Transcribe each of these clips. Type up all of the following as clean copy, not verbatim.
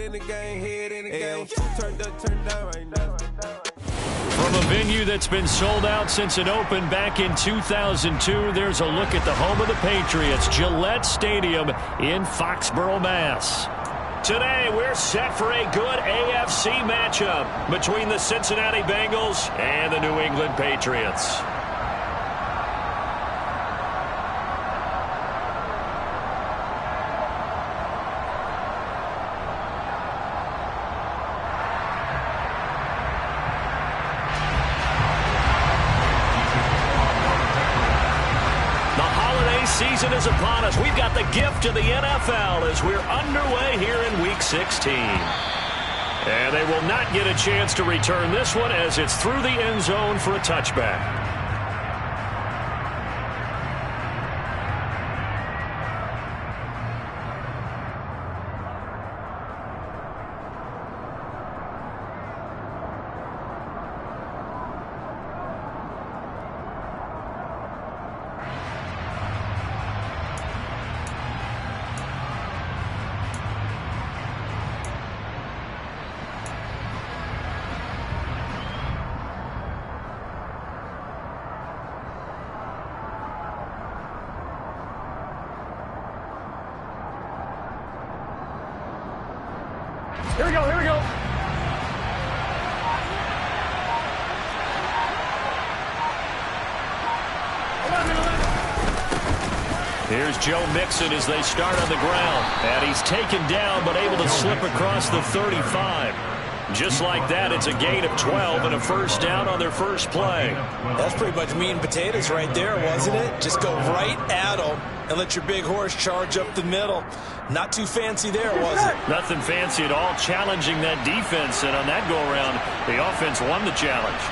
in the game, head in the game. Turned up, turned down right now. From a venue that's been sold out since it opened back in 2002, there's a look at the home of the Patriots, Gillette Stadium in Foxborough, Mass. Today, we're set for a good AFC matchup between the Cincinnati Bengals and the New England Patriots. Season is upon us. We've got the gift of the NFL as we're underway here in Week 16. And they will not get a chance to return this one as it's through the end zone for a touchback. Here we go, here we go. Here's Joe Mixon as they start on the ground. And he's taken down but able to slip across the 35. Just like that, it's a gain of 12 and a first down on their first play. That's pretty much meat and potatoes right there, wasn't it? Just go right at them and let your big horse charge up the middle. Not too fancy there, was it? Nothing fancy at all, challenging that defense. And on that go-around, the offense won the challenge.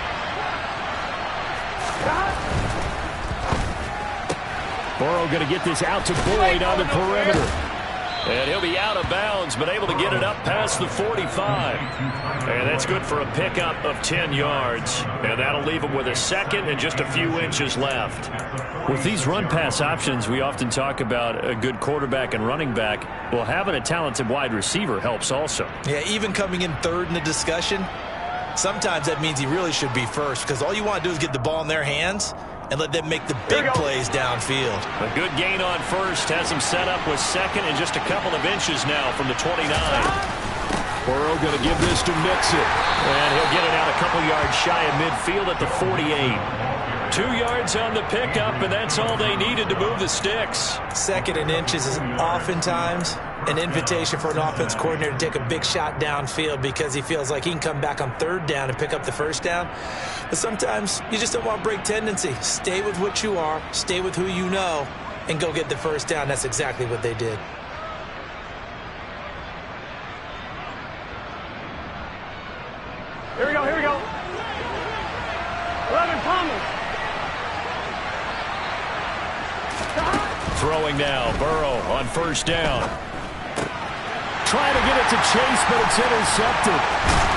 Burrow going to get this out to Boyd on the perimeter. And he'll be out of bounds, but able to get it up past the 45. And that's good for a pickup of 10 yards. And that'll leave him with a second and just a few inches left. With these run-pass options, we often talk about a good quarterback and running back. Well, having a talented wide receiver helps also. Yeah, even coming in third in the discussion, sometimes that means he really should be first, because all you want to do is get the ball in their hands and let them make the big plays downfield. A good gain on first has him set up with second and just a couple of inches now from the 29. Burrow going to give this to Mixon. And he'll get it out a couple yards shy of midfield at the 48. 2 yards on the pickup, and that's all they needed to move the sticks. Second and inches is oftentimes an invitation for an offense coordinator to take a big shot downfield because he feels like he can come back on third down and pick up the first down. But sometimes you just don't want to break tendency. Stay with what you are, stay with who you know, and go get the first down. That's exactly what they did. Here we go, here we go. 11 Palmer. Throwing now, Burrow on first down. Trying to get it to Chase, but it's intercepted.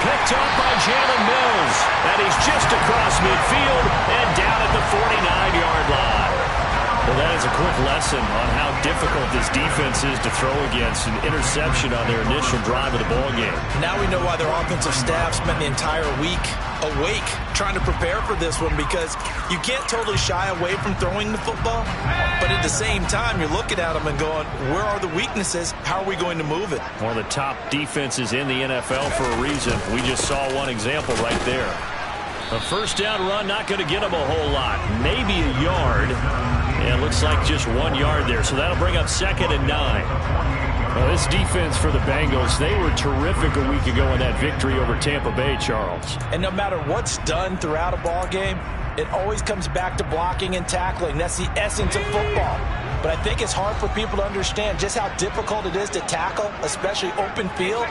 Picked up by Jalen Mills. And he's just across midfield and down at the 49-yard line. Well, that is a quick lesson on how difficult this defense is to throw against. An interception on their initial drive of the ballgame. Now we know why their offensive staff spent the entire week awake trying to prepare for this one, because you can't totally shy away from throwing the football, but at the same time you're looking at them and going, where are the weaknesses? How are we going to move it? One of the top defenses in the NFL for a reason. We just saw one example right there. A first down run, not going to get them a whole lot. Maybe a yard. And it looks like just 1 yard there. So that'll bring up 2nd and 9. Well, this defense for the Bengals, they were terrific a week ago in that victory over Tampa Bay, Charles. And no matter what's done throughout a ball game, it always comes back to blocking and tackling. That's the essence of football. But I think it's hard for people to understand just how difficult it is to tackle, especially open field.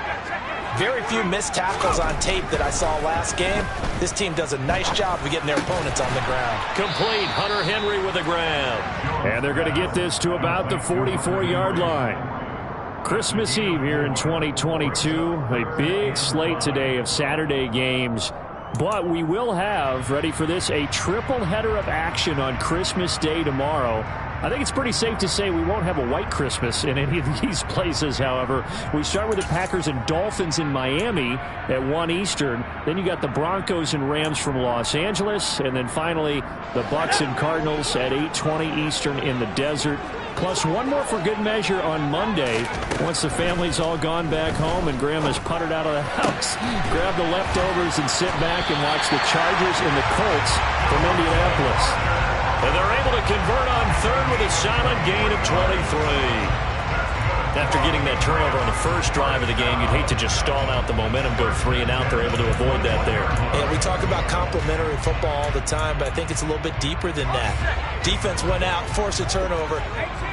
Very few missed tackles on tape that I saw last game. This team does a nice job of getting their opponents on the ground. Complete. Hunter Henry with the ground. And they're going to get this to about the 44-yard line. Christmas Eve here in 2022. A big slate today of Saturday games. But we will have, ready for this, a triple header of action on Christmas Day tomorrow. I think it's pretty safe to say we won't have a white Christmas in any of these places, however. We start with the Packers and Dolphins in Miami at 1 Eastern. Then you got the Broncos and Rams from Los Angeles. And then finally, the Bucs and Cardinals at 8:20 Eastern in the desert. Plus one more for good measure on Monday. Once the family's all gone back home and Grandma's puttered out of the house, grab the leftovers and sit back and watch the Chargers and the Colts from Indianapolis. And they're able to convert on third with a solid gain of 23. After getting that turnover on the first drive of the game, you'd hate to just stall out the momentum, go 3 and out. They're able to avoid that there. Yeah, we talk about complementary football all the time, but I think it's a little bit deeper than that. Defense went out, forced a turnover,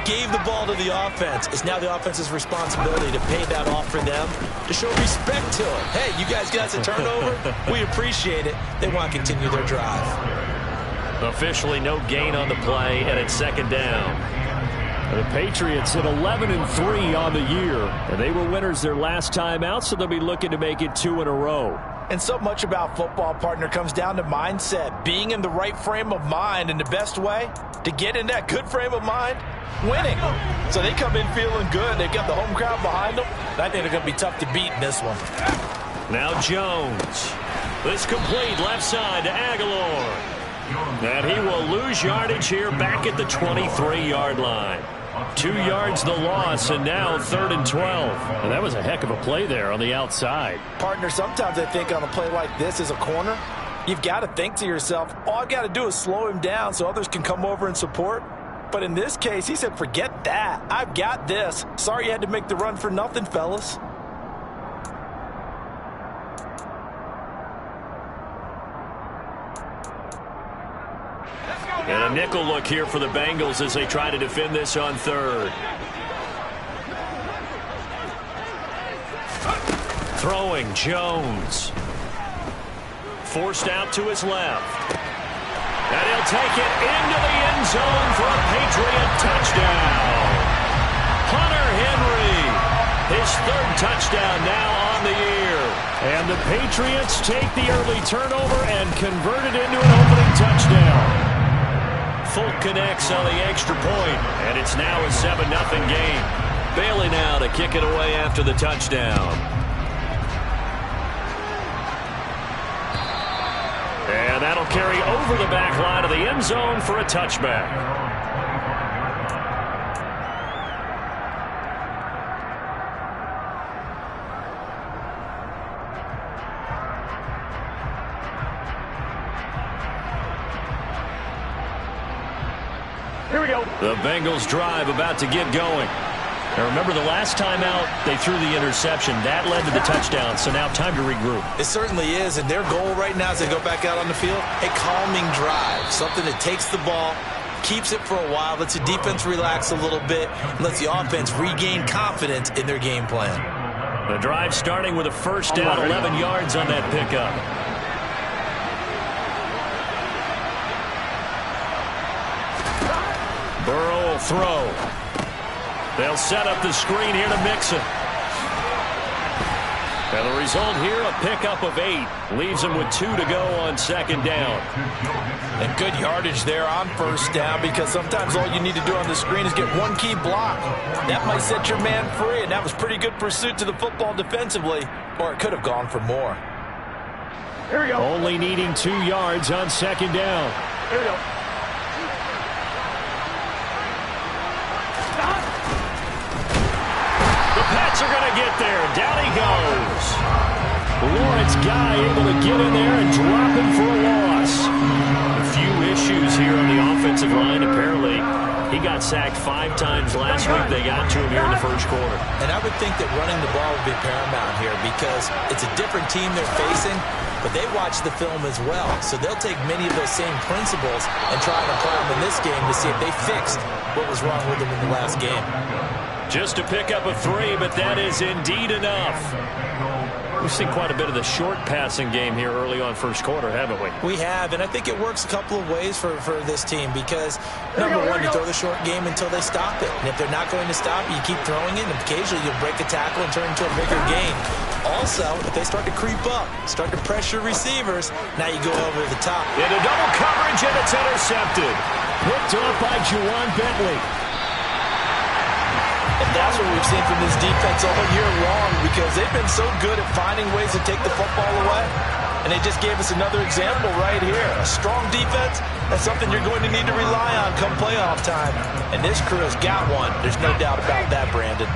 gave the ball to the offense. It's now the offense's responsibility to pay that off for them, to show respect to it. Hey, you guys got us a turnover? We appreciate it. They want to continue their drive. Officially no gain on the play, and it's second down. The Patriots at 11-3 on the year, and they were winners their last time out, so they'll be looking to make it 2 in a row. And so much about football, partner, comes down to mindset, being in the right frame of mind, and the best way to get in that good frame of mind, winning. So they come in feeling good. They've got the home crowd behind them. I think they're going to be tough to beat in this one. Now Jones. This complete left side to Aguilar. And he will lose yardage here back at the 23-yard line. 2 yards the loss, and now 3rd and 12. And that was a heck of a play there on the outside. Partner, sometimes I think on a play like this as a corner, you've got to think to yourself, all I've got to do is slow him down so others can come over and support. But in this case, he said, forget that. I've got this. Sorry you had to make the run for nothing, fellas. And a nickel look here for the Bengals as they try to defend this on 3rd. Throwing Jones. Forced out to his left. And he'll take it into the end zone for a Patriot touchdown. Hunter Henry, his 3rd touchdown now on the year. And the Patriots take the early turnover and convert it into an opening touchdown. Folk connects on the extra point, and it's now a 7-0 game. Bailey now to kick it away after the touchdown. And that'll carry over the back line of the end zone for a touchback. Here we go. The Bengals drive about to get going. Now remember, the last time out, they threw the interception. That led to the touchdown, so now time to regroup. It certainly is, and their goal right now as they go back out on the field, a calming drive, something that takes the ball, keeps it for a while, lets the defense relax a little bit, lets the offense regain confidence in their game plan. The drive starting with a first down, 11 yards on that pickup. Burrow will throw. They'll set up the screen here to Mixon. And the result here, a pickup of 8. Leaves them with 2 to go on second down. And good yardage there on first down, because sometimes all you need to do on the screen is get one key block. That might set your man free, and that was pretty good pursuit to the football defensively, or it could have gone for more. Here we go. Only needing 2 yards on second down. Here we go. Pats are going to get there. Down he goes. Lawrence Guy able to get in there and drop him for a loss. A few issues here on the offensive line. Apparently, he got sacked 5 times last week. They got to him here in the first quarter. And I would think that running the ball would be paramount here, because it's a different team they're facing, but they watch the film as well. So they'll take many of those same principles and try and apply them in this game to see if they fixed what was wrong with them in the last game. Just a pickup of 3, but that is indeed enough. We've seen quite a bit of the short passing game here early on first quarter, haven't we? We have, and I think it works a couple of ways for this team, because, number one, you throw the short game until they stop it. And if they're not going to stop it, you keep throwing it, and occasionally you'll break a tackle and turn into a bigger gain. Also, if they start to creep up, start to pressure receivers, now you go over the top. Into double coverage, and it's intercepted. Picked off by Juwan Bentley. And that's what we've seen from this defense all year long, because they've been so good at finding ways to take the football away. And they just gave us another example right here. A strong defense, that's something you're going to need to rely on come playoff time. And this crew has got one. There's no doubt about that, Brandon.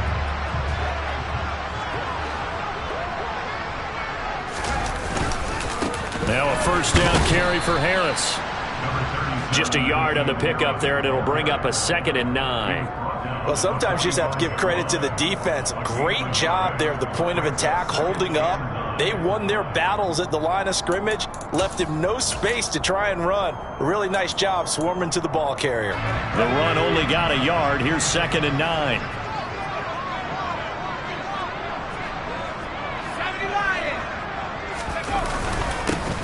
Now a first down carry for Harris. Just a yard on the pickup there, and it'll bring up a 2nd and 9. Well, sometimes you just have to give credit to the defense. Great job there at the point of attack, holding up. They won their battles at the line of scrimmage, left him no space to try and run. A really nice job swarming to the ball carrier. The run only got a yard. Here's 2nd and 9.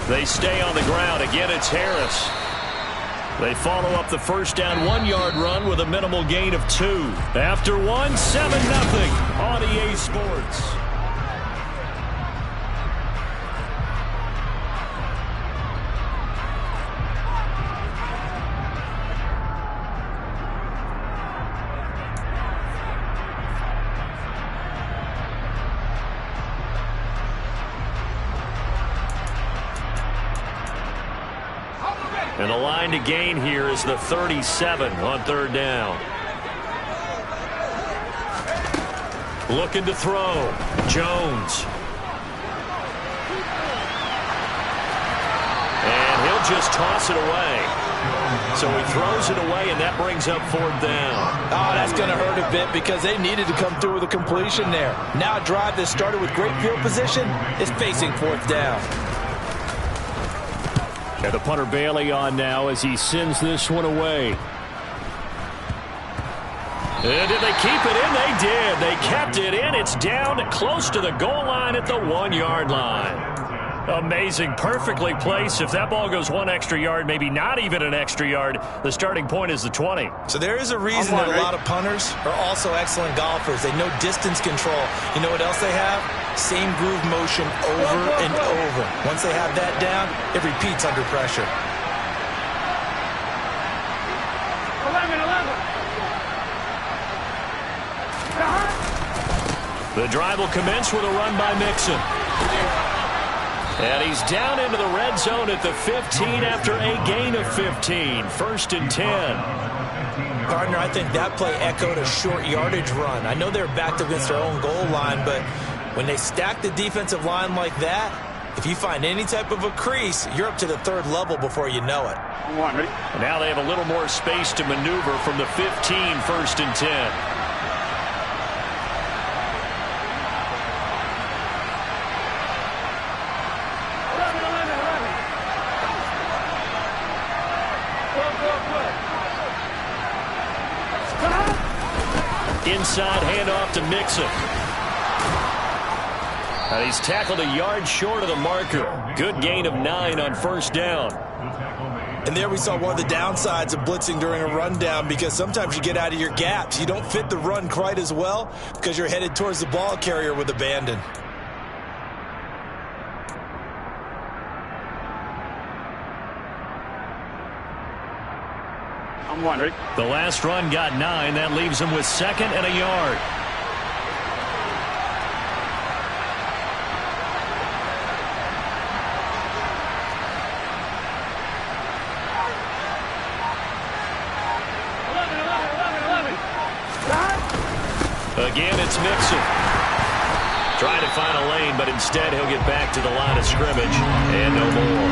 They stay on the ground. Again, it's Harris. They follow up the first down 1-yard run with a minimal gain of 2. After 1, 7-0 on EA Sports. And the line to gain here is the 37 on 3rd down. Looking to throw. Jones. And he'll just toss it away. So he throws it away, and that brings up 4th down. Oh, that's going to hurt a bit because they needed to come through with a completion there. Now a drive that started with great field position is facing 4th down. And the punter Bailey on now as he sends this one away. And did they keep it in? They did. They kept it in. It's down close to the goal line at the 1-yard line. Amazing. Perfectly placed. If that ball goes 1 extra yard, maybe not even an extra yard, the starting point is the 20. So there is a reason that a lot of punters are also excellent golfers. They know distance control. You know what else they have? Same groove motion over and over. Once they have that down, it repeats under pressure. 11. The drive will commence with a run by Mixon. And he's down into the red zone at the 15 after a gain of 15. 1st and 10. Gardner, I think that play echoed a short yardage run. I know they're backed against their own goal line, but when they stack the defensive line like that, if you find any type of a crease, you're up to the 3rd level before you know it. Now they have a little more space to maneuver from the 15, 1st and 10. Inside handoff to Mixon. And he's tackled a yard short of the marker. Good gain of 9 on 1st down. And there we saw one of the downsides of blitzing during a rundown, because sometimes you get out of your gaps. You don't fit the run quite as well because you're headed towards the ball carrier with abandon. I'm wondering. The last run got 9. That leaves him with 2nd and a yard. Again, it's Mixon. Trying to find a lane, but instead he'll get back to the line of scrimmage. And no more.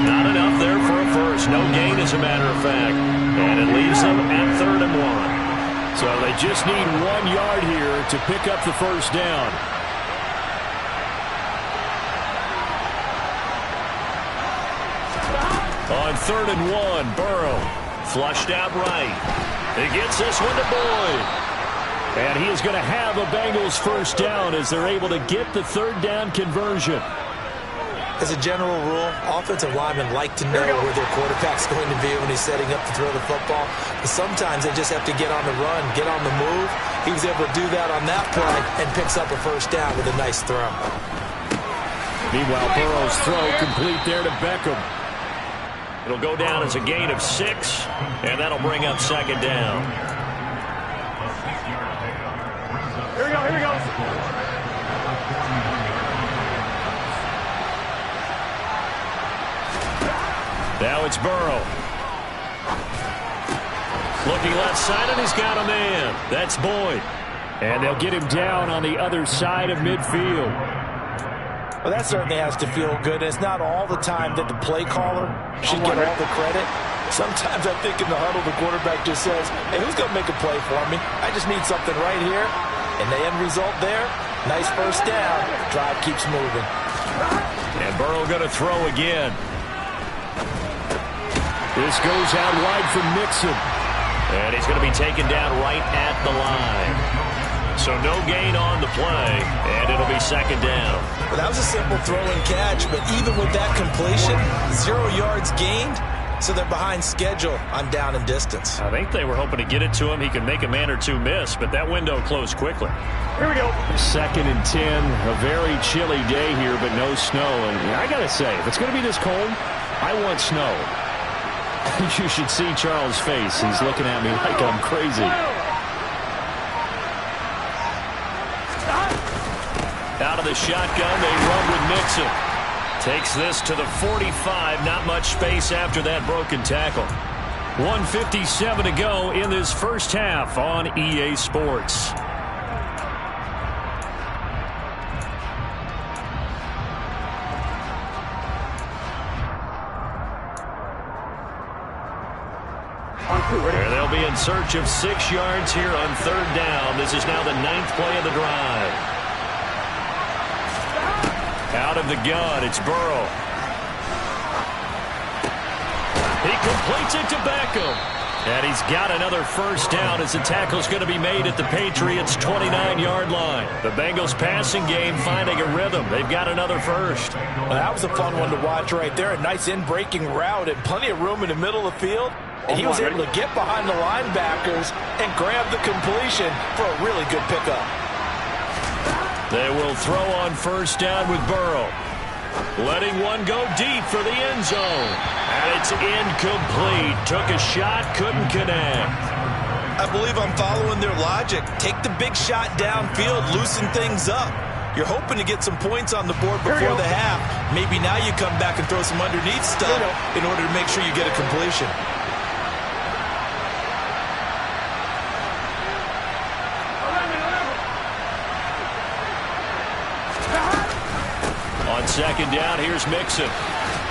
Not enough there for a first. No gain, as a matter of fact. And it leaves them at 3rd and 1. So they just need 1 yard here to pick up the first down. On 3rd and 1, Burrow flushed out right. He gets this one to Boyd. And he is going to have a Bengals first down as they're able to get the 3rd down conversion. As a general rule, offensive linemen like to know where their quarterback's going to be when he's setting up to throw the football. But sometimes they just have to get on the run, get on the move. He was able to do that on that play and picks up a first down with a nice throw. Meanwhile, Burrow's throw complete there to Beckham. It'll go down as a gain of 6, and that'll bring up second down. Here we go, here we go. Now it's Burrow. Looking left side, and he's got a man. That's Boyd. And they'll get him down on the other side of midfield. Well, that certainly has to feel good. It's not all the time that the play caller should get all the credit. Sometimes I think in the huddle, the quarterback just says, hey, who's going to make a play for me? I just need something right here. And the end result there, nice first down. Drive keeps moving. And Burrow going to throw again. This goes out wide for Mixon. And he's going to be taken down right at the line. So no gain on the play, and it'll be second down. Well, that was a simple throw and catch, but even with that completion, 0 yards gained, so they're behind schedule on down and distance. I think they were hoping to get it to him. He could make a man or two miss, but that window closed quickly. Here we go. 2nd and 10, a very chilly day here, but no snow. And I got to say, if it's going to be this cold, I want snow. You should see Charles' face. He's looking at me like I'm crazy. Out of the shotgun, they run with Mixon. Takes this to the 45. Not much space after that broken tackle. 1:57 to go in this first half on EA Sports. And they'll be in search of 6 yards here on 3rd down. This is now the 9th play of the drive. Out of the gun, it's Burrow. He completes it to Beckham. And he's got another first down as the tackle's going to be made at the Patriots' 29-yard line. The Bengals passing game finding a rhythm. They've got another first. Well, that was a fun one to watch right there. A nice in-breaking route and plenty of room in the middle of the field. And he was able to get behind the linebackers and grab the completion for a really good pickup. They will throw on first down with Burrow. Letting one go deep for the end zone. And it's incomplete. Took a shot, couldn't connect. I believe I'm following their logic. Take the big shot downfield, loosen things up. You're hoping to get some points on the board before the half. Maybe now you come back and throw some underneath stuff in order to make sure you get a completion. On second down, here's Mixon.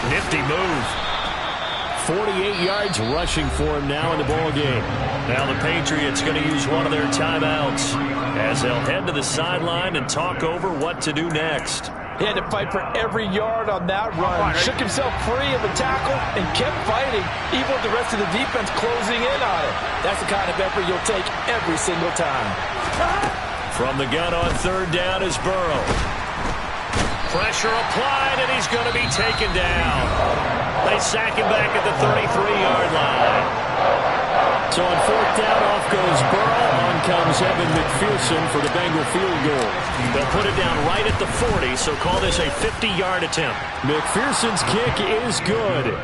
Nifty move. 48 yards rushing for him now in the ball game. Now the Patriots going to use one of their timeouts as they'll head to the sideline and talk over what to do next. He had to fight for every yard on that run. Shook himself free of the tackle and kept fighting, even with the rest of the defense closing in on it. That's the kind of effort you'll take every single time. From the gun on third down is Burrow. Pressure applied, and he's going to be taken down. They sack him back at the 33-yard line. So on fourth down, off goes Burrow. On comes Evan McPherson for the Bengal field goal. They'll put it down right at the 40, so call this a 50-yard attempt. McPherson's kick is good.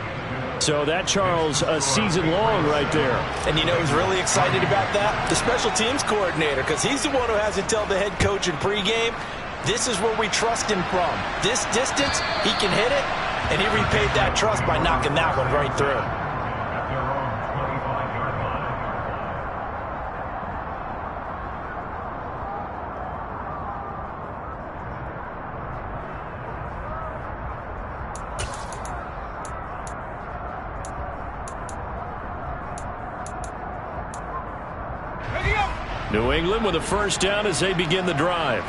So that, Charles, a season long right there. And you know who's really excited about that? The special teams coordinator, because he's the one who has to tell the head coach in pregame, this is where we trust him from. This distance, he can hit it, and he repaid that trust by knocking that one right through. New England with a first down as they begin the drive.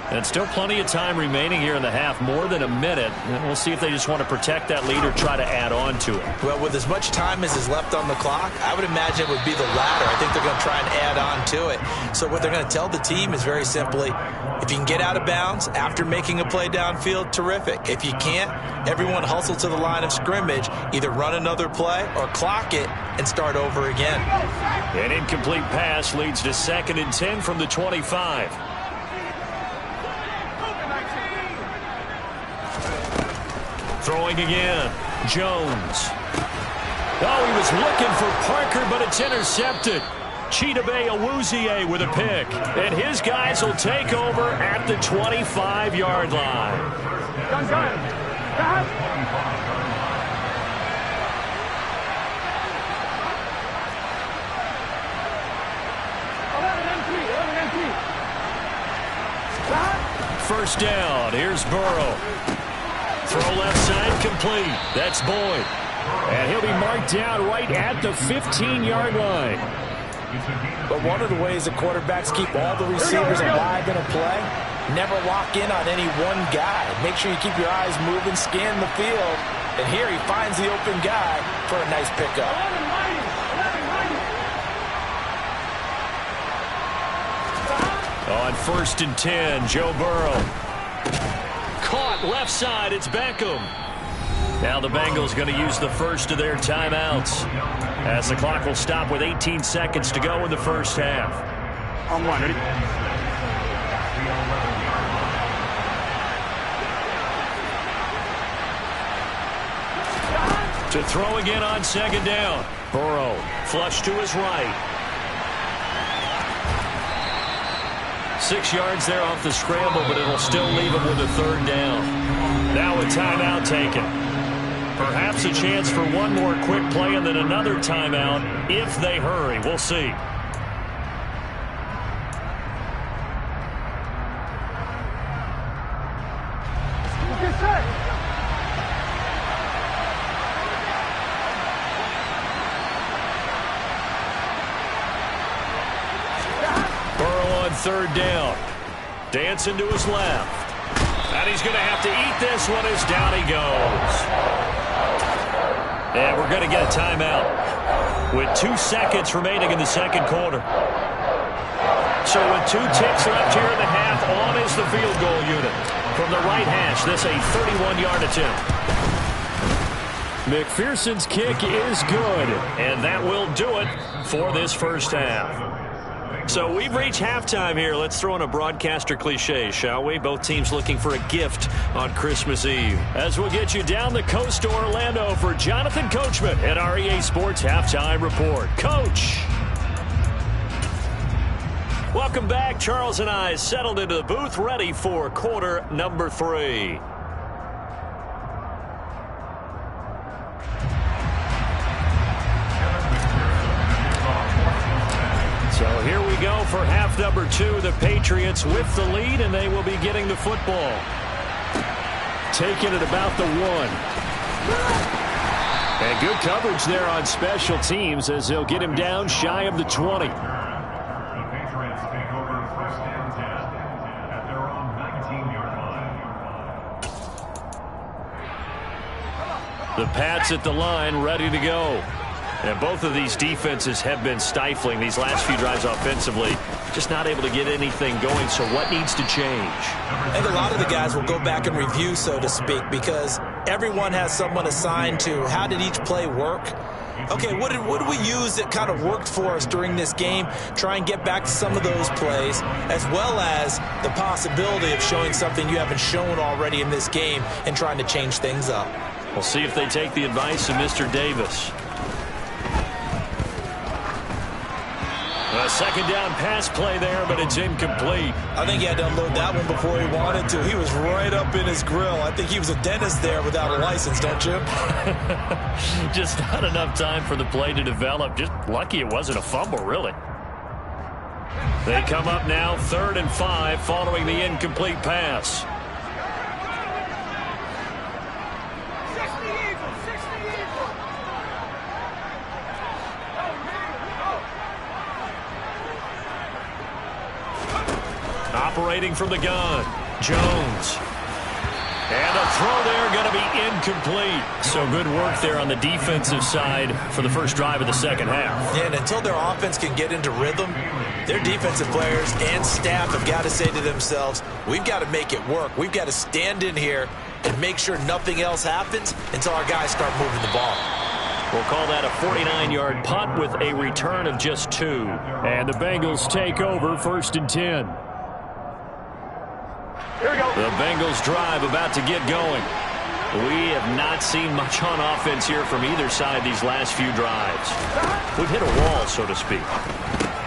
And still plenty of time remaining here in the half, more than a minute. And we'll see if they just want to protect that lead or try to add on to it. Well, with as much time as is left on the clock, I would imagine it would be the latter. I think they're going to try and add on to it. So what they're going to tell the team is very simply, if you can get out of bounds after making a play downfield, terrific. If you can't, everyone hustle to the line of scrimmage, either run another play or clock it and start over again. An incomplete pass leads to 2nd and 10 from the 25. Throwing again, Jones. Oh, he was looking for Parker, but it's intercepted. Chidobe Awuzie with a pick. And his guys will take over at the 25-yard line. First down. Here's Burrow. Throw left side complete. That's Boyd. And he'll be marked down right at the 15-yard line. But one of the ways the quarterbacks keep all the receivers alive in a play, never lock in on any one guy. Make sure you keep your eyes moving, scan the field. And here he finds the open guy for a nice pickup. On 1st and 10, Joe Burrow. Caught left side, it's Beckham. Now the Bengals going to use the first of their timeouts, as the clock will stop with 18 seconds to go in the first half. On one, ready? To throw again on 2nd down. Burrow, flush to his right. 6 yards there off the scramble, but it'll still leave him with a 3rd down. Now a timeout taken. Perhaps a chance for one more quick play and then another timeout if they hurry. We'll see. Burrow on 3rd down. Dancing to his left. And he's going to have to eat this one as down he goes. And we're going to get a timeout with 2 seconds remaining in the 2nd quarter. So with 2 ticks left here in the half, on is the field goal unit. From the right hash, this a 31-yard attempt. McPherson's kick is good, and that will do it for this first half. So we've reached halftime here. Let's throw in a broadcaster cliche, shall we? Both teams looking for a gift on Christmas Eve. As we'll get you down the coast to Orlando for Jonathan Coachman at our EA Sports Halftime Report. Coach! Welcome back. Charles and I settled into the booth, ready for quarter number 3. So here we go for half number 2. The Patriots with the lead, and they will be getting the football. Taking it about the 1. And good coverage there on special teams as they'll get him down shy of the 20. The Pats at the line, ready to go. And both of these defenses have been stifling these last few drives offensively. Just not able to get anything going, so what needs to change? I think a lot of the guys will go back and review, so to speak, because everyone has someone assigned to how did each play work. Okay, what did we use that kind of worked for us during this game? Try and get back to some of those plays, as well as the possibility of showing something you haven't shown already in this game and trying to change things up. We'll see if they take the advice of Mr. Davis. A 2nd down pass play there, but it's incomplete. I think he had to unload that one before he wanted to. He was right up in his grill. I think he was a dentist there without a license, don't you? Just not enough time for the play to develop. Just lucky it wasn't a fumble, really. They come up now 3rd and 5 following the incomplete pass. Operating from the gun, Jones. And a throw there going to be incomplete. So good work there on the defensive side for the first drive of the 2nd half. Yeah, and until their offense can get into rhythm, their defensive players and staff have got to say to themselves, we've got to make it work. We've got to stand in here and make sure nothing else happens until our guys start moving the ball. We'll call that a 49-yard punt with a return of just 2. And the Bengals take over 1st and 10. Here we go. The Bengals drive about to get going. We have not seen much on offense here from either side these last few drives. We've hit a wall, so to speak.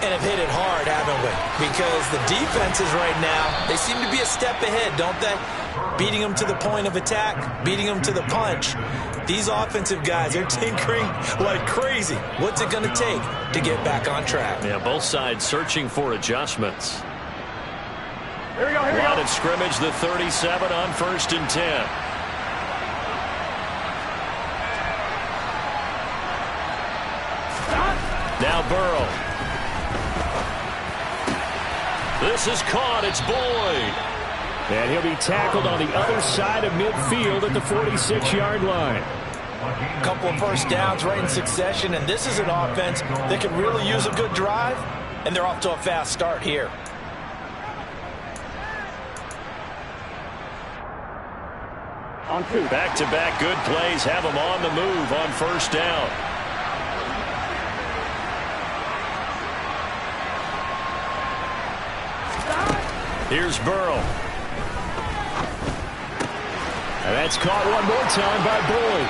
And have hit it hard, haven't we? Because the defenses right now, they seem to be a step ahead, don't they? Beating them to the point of attack, beating them to the punch. These offensive guys, they're tinkering like crazy. What's it going to take to get back on track? Yeah, both sides searching for adjustments. Here we go, here we go. Line of scrimmage, the 37 on 1st and 10. Now Burrow. This is caught. It's Boyd. And he'll be tackled on the other side of midfield at the 46-yard line. A couple of first downs right in succession, and this is an offense that can really use a good drive, and they're off to a fast start here. On 2. Back-to-back good plays have them on the move on 1st down. Here's Burrow. And that's caught one more time by Boyd.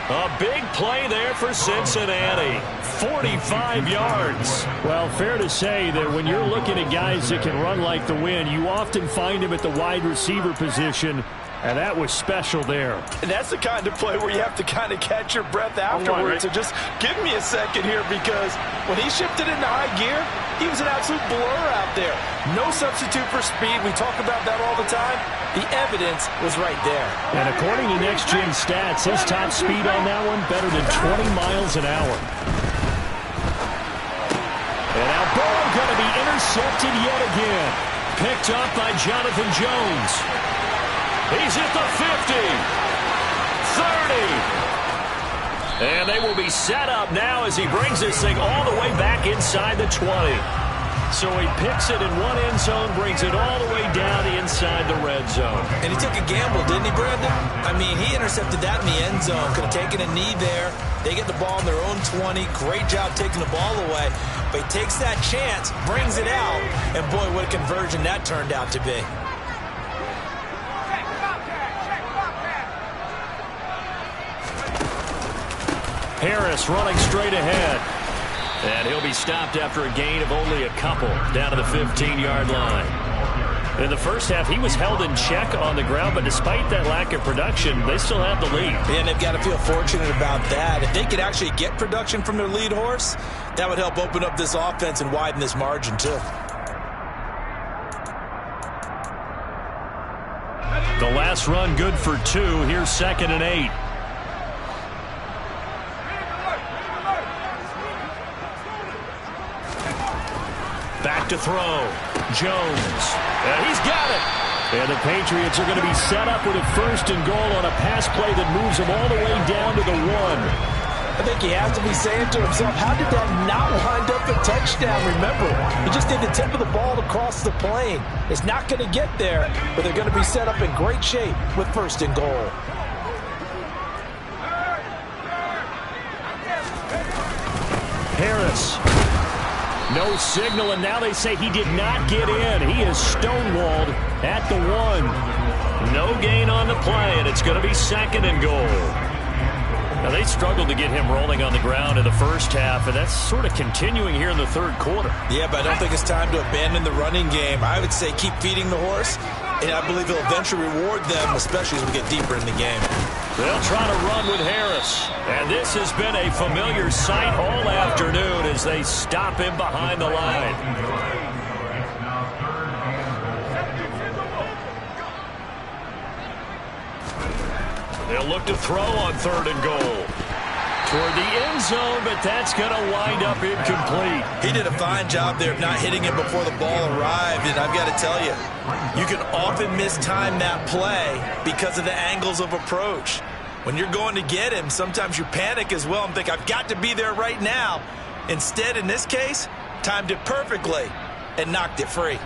A big play there for Cincinnati. 45 yards. Well, fair to say that when you're looking at guys that can run like the wind, you often find them at the wide receiver position, and that was special there. And that's the kind of play where you have to kind of catch your breath afterwards. So just give me a second here, because when he shifted into high gear, he was an absolute blur out there. No substitute for speed. We talk about that all the time. The evidence was right there. And according to Next Gen Stats, his top speed on that one better than 20 miles an hour. And now Burrow going to be intercepted yet again. Picked up by Jonathan Jones. He's at the 50. 30. And they will be set up now as he brings this thing all the way back inside the 20. So he picks it in one end zone, brings it all the way down inside the red zone. And he took a gamble, didn't he, Brandon? I mean, he intercepted that in the end zone. Could have taken a knee there. They get the ball in their own 20. Great job taking the ball away. But he takes that chance, brings it out, and boy, what a conversion that turned out to be. Harris running straight ahead. And he'll be stopped after a gain of only a couple down to the 15-yard line. In the first half, he was held in check on the ground, but despite that lack of production, they still have the lead. And they've got to feel fortunate about that. If they could actually get production from their lead horse, that would help open up this offense and widen this margin, too. The last run good for 2. Here's 2nd and 8. Back to throw. Jones. And he's got it. And the Patriots are going to be set up with a 1st and goal on a pass play that moves them all the way down to the 1. I think he has to be saying to himself, how did that not wind up a touchdown? Remember, he just did the tip of the ball across the plane. It's not going to get there, but they're going to be set up in great shape with 1st and goal. Harris. No signal, and now they say he did not get in. He is stonewalled at the 1. No gain on the play, and it's going to be 2nd and goal. Now, they struggled to get him rolling on the ground in the first half, and that's sort of continuing here in the 3rd quarter. Yeah, but I don't think it's time to abandon the running game. I would say keep feeding the horse, and I believe he'll eventually reward them, especially as we get deeper in the game. They'll try to run with Harris. And this has been a familiar sight all afternoon as they stop him behind the line. They'll look to throw on 3rd and goal. Toward the end zone, but that's going to wind up incomplete. He did a fine job there of not hitting him before the ball arrived, and I've got to tell you, you can often mistime that play because of the angles of approach. When you're going to get him, sometimes you panic as well and think, I've got to be there right now. Instead, in this case, timed it perfectly and knocked it free.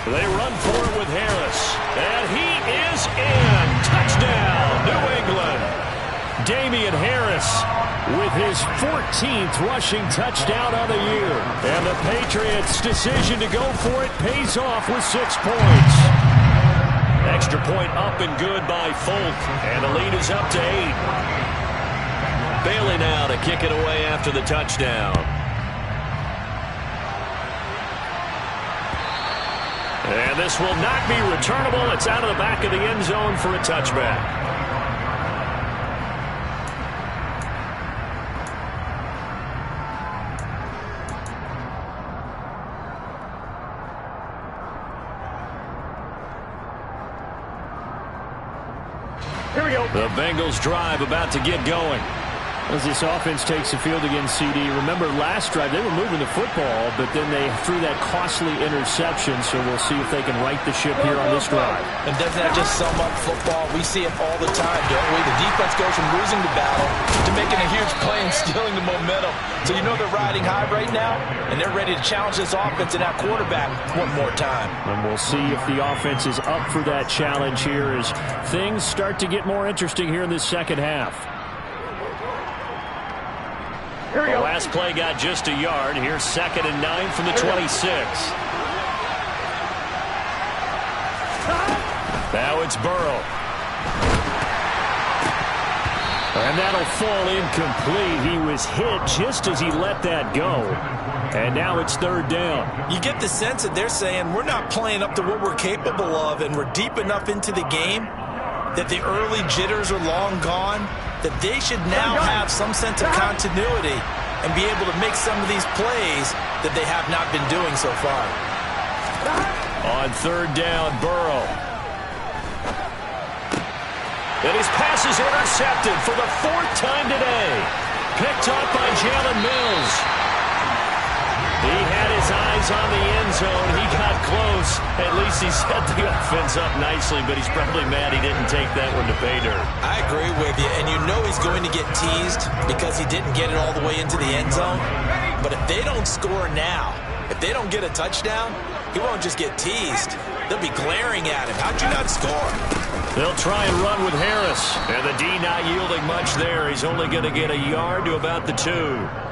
They run for it with Harris. And he is in. Touchdown, New England. Damian Harris with his 14th rushing touchdown on the year. And the Patriots' decision to go for it pays off with 6 points. Extra point up and good by Folk. And the lead is up to 8. Bailey now to kick it away after the touchdown. And this will not be returnable. It's out of the back of the end zone for a touchback. Here we go. The Bengals drive about to get going. As this offense takes the field against CD, remember last drive they were moving the football, but then they threw that costly interception, so we'll see if they can right the ship here on this drive. And doesn't that just sum up football? We see it all the time, don't we? The defense goes from losing the battle to making a huge play and stealing the momentum. So you know they're riding high right now, and they're ready to challenge this offense and that quarterback one more time. And we'll see if the offense is up for that challenge here as things start to get more interesting here in this second half. The last play got just a yard. Here's 2nd and 9 from the 26. Now it's Burrow. And that'll fall incomplete. He was hit just as he let that go. And now it's 3rd down. You get the sense that they're saying we're not playing up to what we're capable of, and we're deep enough into the game that the early jitters are long gone, that they should now have some sense of continuity and be able to make some of these plays that they have not been doing so far. On 3rd down, Burrow. And his pass is intercepted for the 4th time today. Picked up by Jalen Mills. He had his eyes on the end zone. He got close. At least he set the offense up nicely, but he's probably mad he didn't take that one to pay dirt. I agree with you, and you know he's going to get teased because he didn't get it all the way into the end zone. But if they don't score now, if they don't get a touchdown, he won't just get teased. They'll be glaring at him. How'd you not score? They'll try and run with Harris. And the D not yielding much there. He's only going to get a yard to about the 2.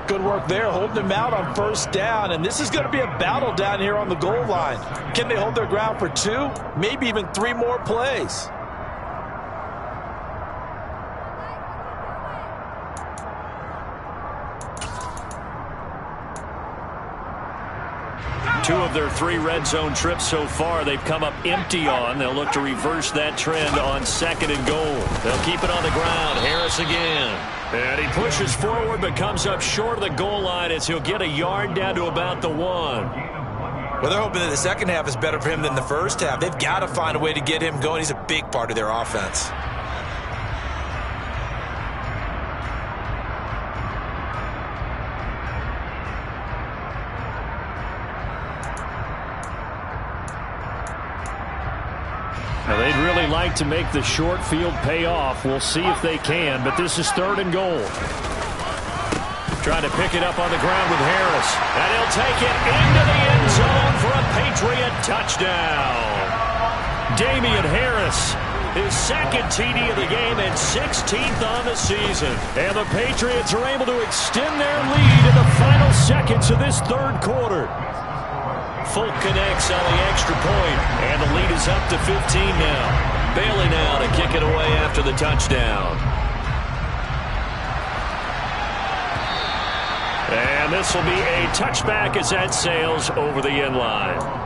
Good work there, holding him out on 1st down. And this is going to be a battle down here on the goal line. Can they hold their ground for 2, maybe even 3 more plays? Two of their 3 red zone trips so far they've come up empty on. They'll look to reverse that trend on 2nd and goal. They'll keep it on the ground. Harris again. And he pushes forward but comes up short of the goal line as he'll get a yard down to about the 1. Well, they're hoping that the second half is better for him than the first half. They've got to find a way to get him going. He's a big part of their offense. Now, they'd really like to make the short field pay off. We'll see if they can, but this is 3rd and goal. Trying to pick it up on the ground with Harris. And he'll take it into the end zone for a Patriot touchdown. Damian Harris, his 2nd TD of the game and 16th on the season. And the Patriots are able to extend their lead in the final seconds of this 3rd quarter. Folk connects on the extra point, and the lead is up to 15 now. Bailey now to kick it away after the touchdown. And this will be a touchback as that sails over the end line.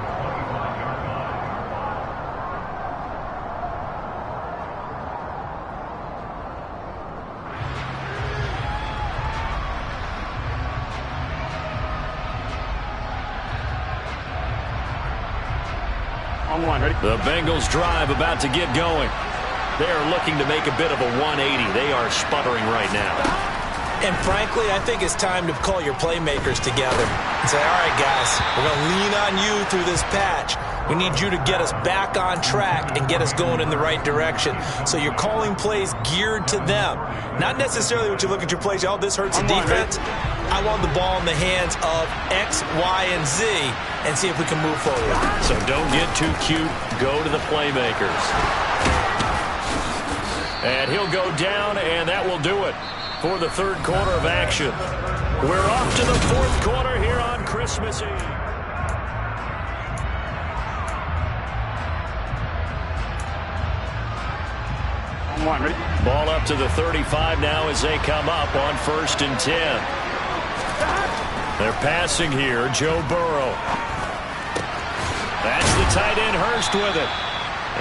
The Bengals drive about to get going. They are looking to make a bit of a 180. They are sputtering right now. And frankly, I think it's time to call your playmakers together and say, all right, guys, we're going to lean on you through this patch. We need you to get us back on track and get us going in the right direction. So you're calling plays geared to them. Not necessarily what you look at your plays, oh, this hurts the defense. I want the ball in the hands of X, Y, and Z and see if we can move forward. So don't get too cute. Go to the playmakers. And he'll go down, and that will do it for the third quarter of action. We're off to the fourth quarter here on Christmas Eve. Ball up to the 35 now as they come up on 1st and 10. They're passing here, Joe Burrow. That's the tight end, Hurst with it.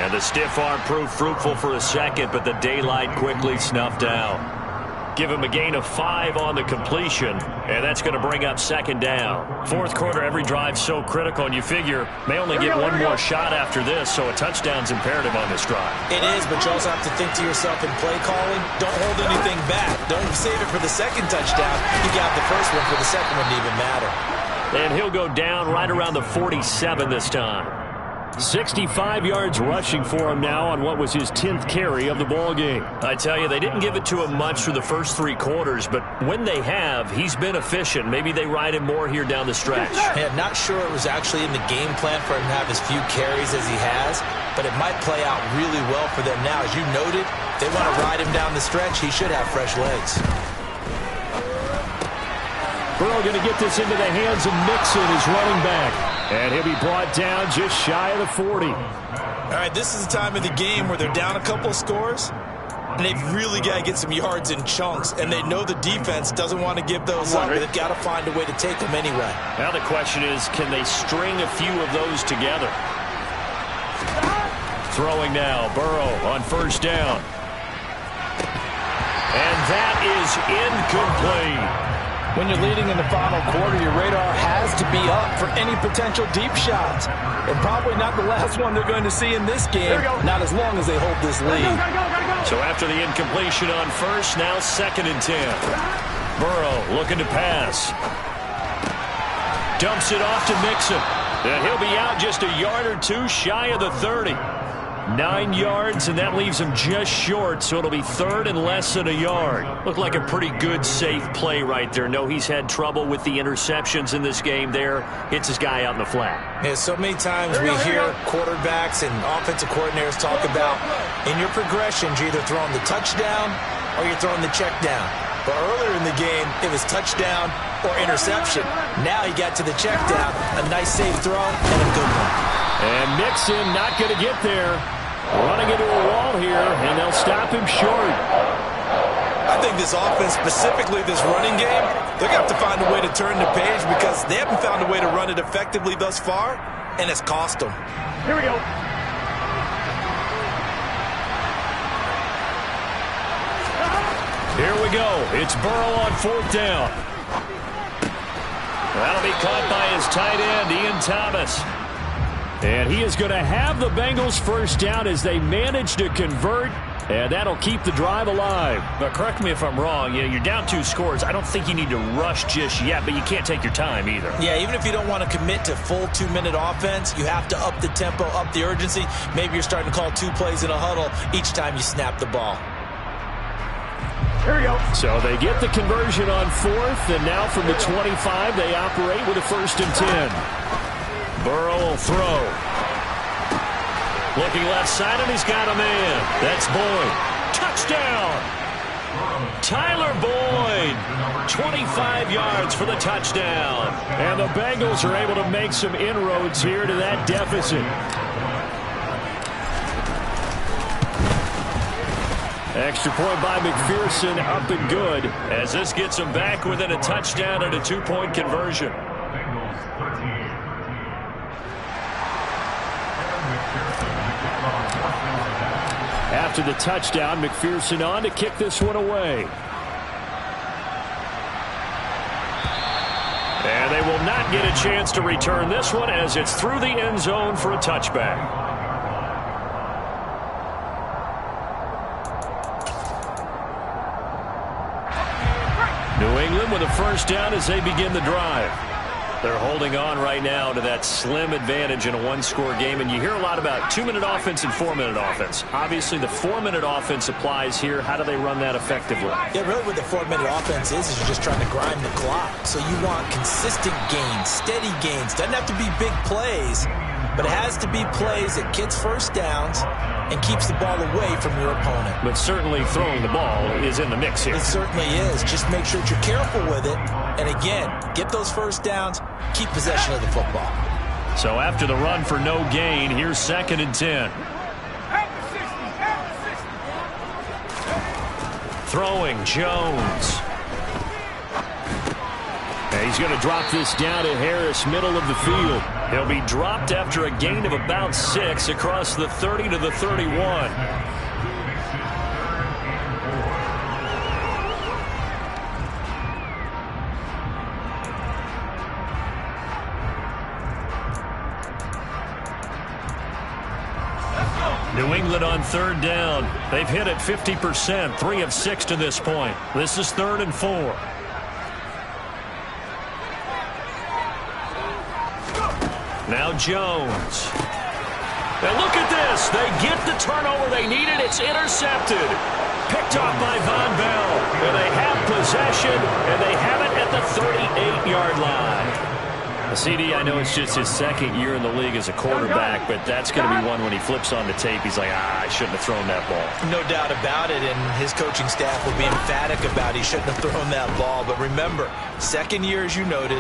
And the stiff arm proved fruitful for a second, but the daylight quickly snuffed out. Give him a gain of 5 on the completion, and that's going to bring up 2nd down. Fourth quarter, every drive so critical, and you figure may only get one more shot after this, so a touchdown's imperative on this drive. It is, but you also have to think to yourself in play calling, don't hold anything back. Don't save it for the second touchdown. You got the first one for the second one to even matter. And he'll go down right around the 47 this time. 65 yards rushing for him now on what was his 10th carry of the ball game. I tell you, they didn't give it to him much for the first 3 quarters, but when they have, he's been efficient. Maybe they ride him more here down the stretch. Yeah, not sure it was actually in the game plan for him to have as few carries as he has, but it might play out really well for them now. As you noted, if they want to ride him down the stretch, he should have fresh legs. Burrow going to get this into the hands of Mixon, his running back. And he'll be brought down just shy of the 40. All right, this is the time of the game where they're down a couple of scores, and they've really got to get some yards in chunks, and they know the defense doesn't want to give those up, but they've got to find a way to take them anyway. Now the question is, can they string a few of those together? Throwing now, Burrow on 1st down. And that is incomplete. When you're leading in the final quarter, your radar has to be up for any potential deep shots. And probably not the last one they're going to see in this game, not as long as they hold this lead. So after the incompletion on 1st, now 2nd and 10. Burrow looking to pass. Dumps it off to Mixon. And he'll be out just a yard or 2 shy of the 30. 9 yards, and that leaves him just short, so it'll be 3rd and less than a yard. Looked like a pretty good, safe play right there. No, he's had trouble with the interceptions in this game there. Hits his guy out in the flat. Yeah, so many times we hear quarterbacks and offensive coordinators talk about, in your progressions, you're either throwing the touchdown or you're throwing the check down. But earlier in the game, it was touchdown or interception. Now he got to the check down, a nice safe throw, and a good one. And Mixon not going to get there. Running into a wall here, and they'll stop him short. I think this offense, specifically this running game, they're going to have to find a way to turn the page because they haven't found a way to run it effectively thus far, and it's cost them. Here we go. Here we go. It's Burrow on 4th down. That'll be caught by his tight end, Ian Thomas. And he is going to have the Bengals 1st down as they manage to convert, and that'll keep the drive alive. But correct me if I'm wrong, you're down 2 scores. I don't think you need to rush just yet, but you can't take your time either. Yeah, even if you don't want to commit to full 2-minute offense, you have to up the tempo, up the urgency. Maybe you're starting to call 2 plays in a huddle each time you snap the ball. Here we go. So they get the conversion on 4th, and now from the 25, they operate with a 1st and 10. Burrow will throw. Looking left side, and he's got a man. That's Boyd. Touchdown! Tyler Boyd. 25 yards for the touchdown. And the Bengals are able to make some inroads here to that deficit. Extra point by McPherson, up and good. As this gets him back within a touchdown and a 2-point conversion. After the touchdown, McPherson on to kick this one away. And they will not get a chance to return this one as it's through the end zone for a touchback. New England with a 1st down as they begin the drive. They're holding on right now to that slim advantage in a one-score game, and you hear a lot about 2-minute offense and 4-minute offense. Obviously, the 4-minute offense applies here. How do they run that effectively? Yeah, really what the 4-minute offense is you're just trying to grind the clock. So you want consistent gains, steady gains. Doesn't have to be big plays, but it has to be plays that gets first downs and keeps the ball away from your opponent. But certainly throwing the ball is in the mix here. It certainly is. Just make sure that you're careful with it. And again, get those first downs, keep possession of the football. So after the run for no gain, here's 2nd and 10. Throwing Jones. And he's going to drop this down to Harris, middle of the field. He'll be dropped after a gain of about 6 across the 30 to the 31. New England on 3rd down. They've hit it 50%, 3 of 6 to this point. This is 3rd and 4. Now Jones. Now look at this. They get the turnover they needed. It's intercepted. Picked off by Von Bell. And they have possession, and they have it at the 38-yard line. CD, I know it's just his 2nd year in the league as a quarterback, but that's going to be one when he flips on the tape. He's like, I shouldn't have thrown that ball. No doubt about it, and his coaching staff will be emphatic about he shouldn't have thrown that ball. But remember, 2nd year, as you noted,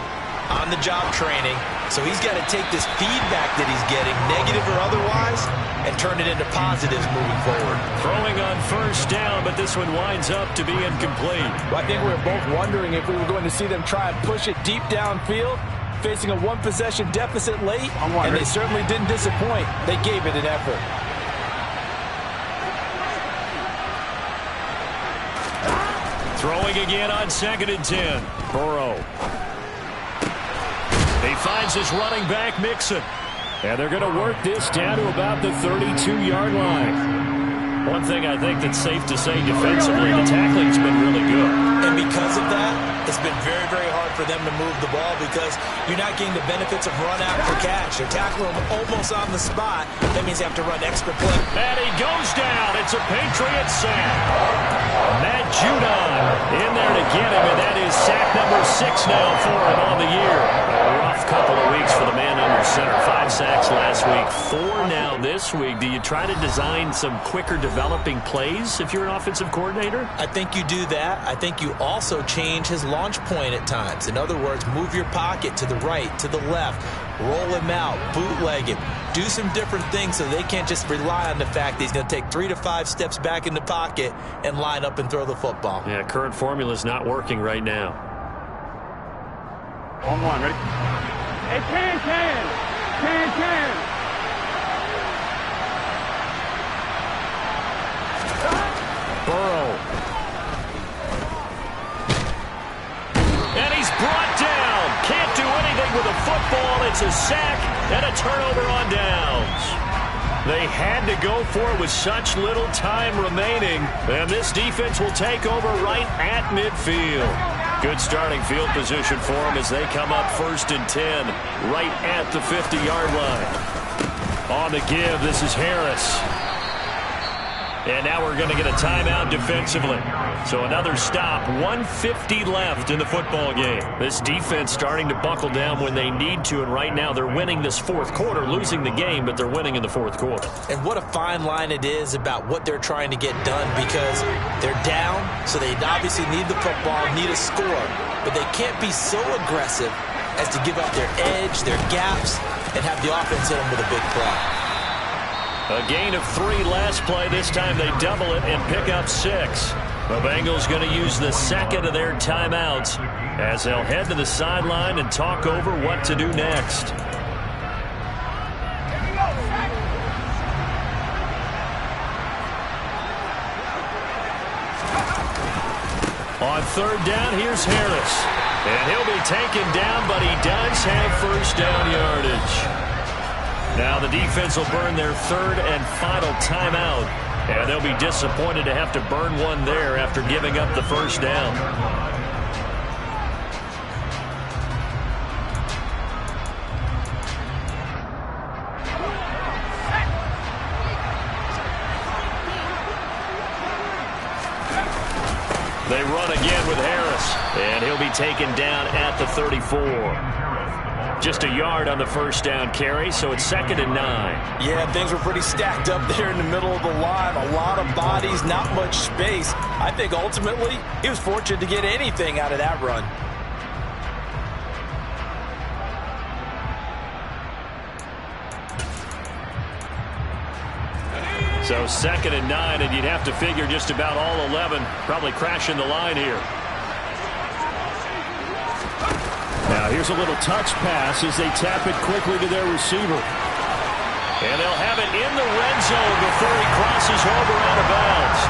on-the-job training, so he's got to take this feedback that he's getting, negative or otherwise, and turn it into positives moving forward. Throwing on 1st down, but this one winds up to be incomplete. Well, I think we were both wondering if we were going to see them try and push it deep downfield, facing a one-possession deficit late, and they certainly didn't disappoint. They gave it an effort. Throwing again on 2nd and 10. Burrow. He finds his running back, Mixon. And they're going to work this down to about the 32-yard line. One thing I think that's safe to say defensively, the tackling's been really good. And because of that, it's been very, very hard for them to move the ball because you're not getting the benefits of run after catch. They're tackling him almost on the spot. That means they have to run extra play. And he goes down. It's a Patriot sack. Matt Judon in there to get him, and that is sack number 6 now for him on the year. A rough couple of weeks for the man under center. 5 sacks last week, 4 now this week. Do you try to design some quicker developing plays if you're an offensive coordinator? I think you do that. I think you also change his launch point at times. In other words, move your pocket to the right, to the left, roll him out, bootleg him, do some different things so they can't just rely on the fact that he's going to take 3 to 5 steps back in the pocket and line up and throw the football. Yeah, current formula is not working right now. On 1, ready? Hey, can. Burrow. And he's brought down. Can't do anything with a football. It's a sack and a turnover on downs. They had to go for it with such little time remaining. And this defense will take over right at midfield. Good starting field position for them as they come up 1st and 10 right at the 50-yard line. On the give, this is Harris. And now we're going to get a timeout defensively. So another stop, 1:50 left in the football game. This defense starting to buckle down when they need to, and right now they're winning this 4th quarter, losing the game, but they're winning in the 4th quarter. And what a fine line it is about what they're trying to get done because they're down, so they obviously need the football, need a score, but they can't be so aggressive as to give up their edge, their gaps, and have the offense hit them with a big play. A gain of 3 last play. This time they double it and pick up 6. The Bengals going to use the 2nd of their timeouts as they'll head to the sideline and talk over what to do next. On 3rd down, here's Harris. And he'll be taken down, but he does have 1st down yardage. Now the defense will burn their 3rd and final timeout. And they'll be disappointed to have to burn one there after giving up the 1st down. They run again with Harris, and he'll be taken down at the 34. Just a yard on the first down carry, so it's 2nd and 9. Yeah, things were pretty stacked up there in the middle of the line. A lot of bodies, not much space. I think ultimately he was fortunate to get anything out of that run. So 2nd and 9, and you'd have to figure just about all 11 probably crashing the line here. Now here's a little touch pass as they tap it quickly to their receiver. And they'll have it in the red zone before he crosses over out of bounds.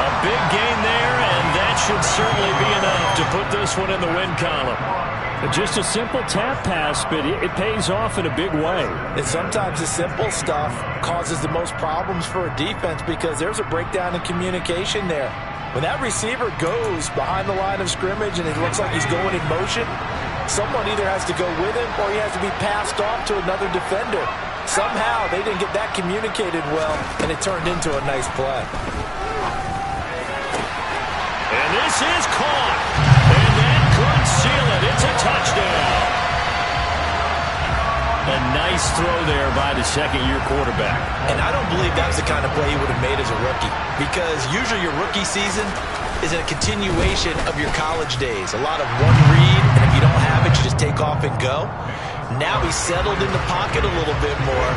A big gain there, and that should certainly be enough to put this one in the win column. Just a simple tap pass, but it pays off in a big way. And sometimes the simple stuff causes the most problems for a defense because there's a breakdown in communication there. When that receiver goes behind the line of scrimmage and it looks like he's going in motion, someone either has to go with him or he has to be passed off to another defender. Somehow they didn't get that communicated well, and it turned into a nice play. And this is caught. And that could seal it. It's a touchdown. A nice throw there by the second-year quarterback. And I don't believe that was the kind of play he would have made as a rookie, because usually your rookie season is a continuation of your college days. A lot of one read, and if you don't have it, you just take off and go. Now he's settled in the pocket a little bit more,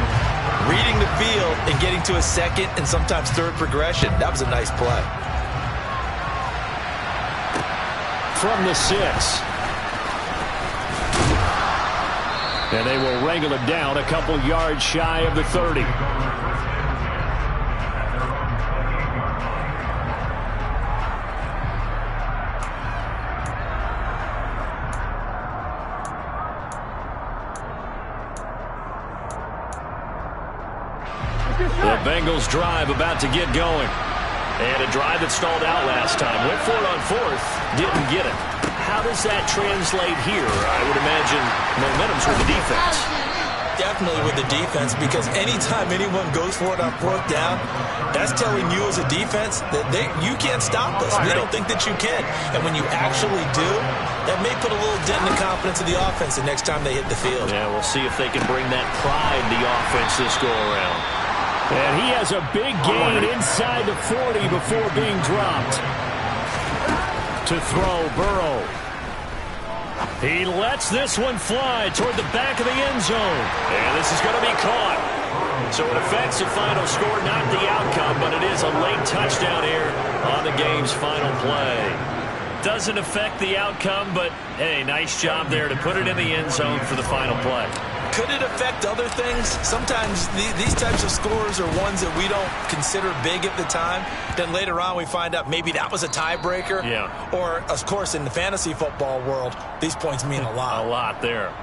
reading the field and getting to a second and sometimes third progression. That was a nice play. From the 6. And they will wrangle him down a couple yards shy of the 30. The Bengals drive about to get going. And a drive that stalled out last time. Went for it on 4th, didn't get it. How does that translate here? I would imagine momentum's with the defense. Definitely with the defense, because anytime anyone goes for it on 4th down, that's telling you as a defense that you can't stop us. We don't think that you can. And when you actually do, that may put a little dent in the confidence of the offense the next time they hit the field. Yeah, we'll see if they can bring that pride to the offense this go-around. And he has a big gain inside the 40 before being dropped. To throw, Burrow. He lets this one fly toward the back of the end zone. And this is going to be caught. So it affects the final score, not the outcome, but it is a late touchdown here on the game's final play. Doesn't affect the outcome, but, hey, nice job there to put it in the end zone for the final play. Could it affect other things? Sometimes these types of scores are ones that we don't consider big at the time. Then later on we find out maybe that was a tiebreaker. Yeah. Or, of course, in the fantasy football world, these points mean a lot. A lot there.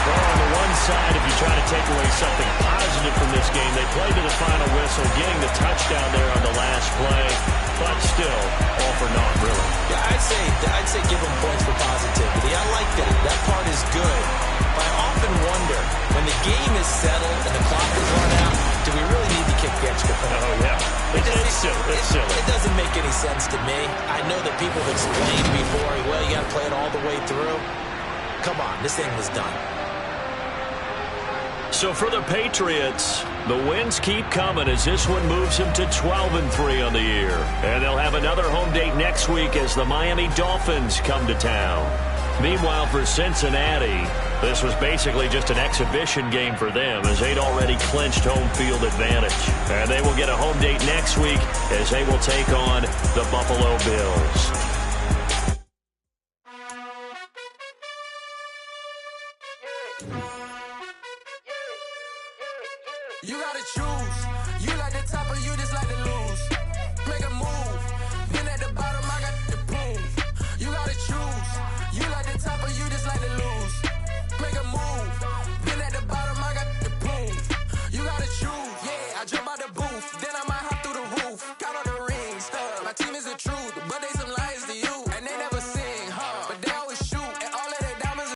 Well, on the one side, if you try to take away something positive from this game, they played to the final whistle, getting the touchdown there on the last play. But still, all for naught, really. Yeah, I'd say give them points for positivity. I like that. That part is good. But I often wonder, when the game is settled and the clock is run out, do we really need to kick the extra point? Oh, yeah. It's silly. It doesn't make any sense to me. I know that people have explained before, well, you got to play it all the way through. Come on, this thing was done. So for the Patriots, the wins keep coming as this one moves them to 12-3 on the year. And they'll have another home date next week as the Miami Dolphins come to town. Meanwhile, for Cincinnati, this was basically just an exhibition game for them as they'd already clinched home field advantage. And they will get a home date next week as they will take on the Buffalo Bills. You gotta choose. You like the top or you just like to lose. Make a move.